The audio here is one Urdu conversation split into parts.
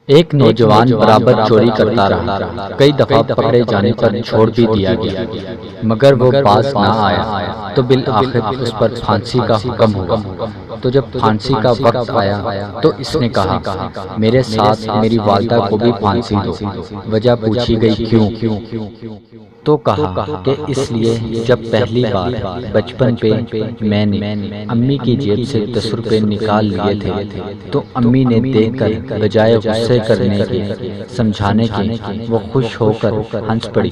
ایک نوجوان برابر چوری کرتا رہا، کئی دفعہ پکڑے جانے پر چھوڑ بھی دیا گیا، مگر وہ باز نہ آیا تو بالآخر اس پر پھانسی کا حکم ہوا۔ تو جب پھانسی کا وقت آیا تو اس نے کہا، میرے ساتھ میری والدہ کو بھی پھانسی دو۔ وجہ پوچھی گئی، کیوں؟ تو کہا کہ اس لیے جب پہلی بار بچپن پہ میں نے امی کی جیب سے 10 روپے نکال لیے تھے تو امی نے دیکھ کر بجائے غصے کرنے کے، سمجھانے کے، وہ خوش ہو کر ہنس پڑی،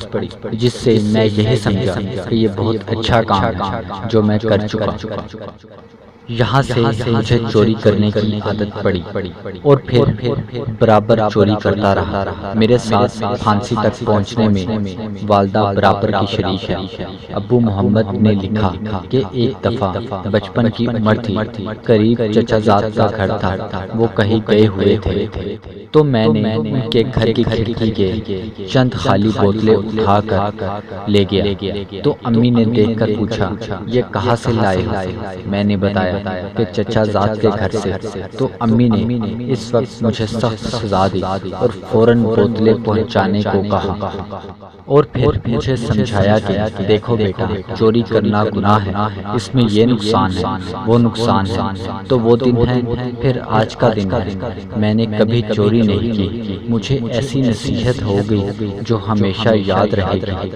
جس سے میں یہی سمجھا کہ یہ بہت اچھا کام ہے جو میں کر چکا۔ یہاں سے مجھے چوری کرنے کی عادت پڑی اور پھر برابر چوری کرتا رہا۔ میرے ساتھ پھانسی تک پہنچنے میں والدہ برابر کی شریک ہے۔ ابو محمد نے لکھا کہ ایک دفعہ بچپن کی عمر تھی، قریب چچا زاد کا گھر تھا، وہ کہیں گئے ہوئے تھے تو میں نے ان کے گھر کی کھڑکی کے چند خالی بوتلیں اٹھا کر لے گیا تو امی نے دیکھ کر پوچھا، یہ کہاں سے لائے ہو؟ میں نے بتایا کہ چچا زاد کے گھر سے۔ تو امی نے اس وقت مجھے سخت سزا دی اور فوراً بوتلیں پہنچانے کو کہا، اور پھر مجھے سمجھایا کہ دیکھو بیٹا، چوری کرنا گناہ ہے، اس میں یہ نقصان ہے، وہ نقصان ہے۔ تو وہ دن ہے، پھر آج کا دن ہے، میں نے کبھی چوری نہیں کی۔ مجھے ایسی نصیحت ہو گئی جو ہمیشہ یاد رہے گی۔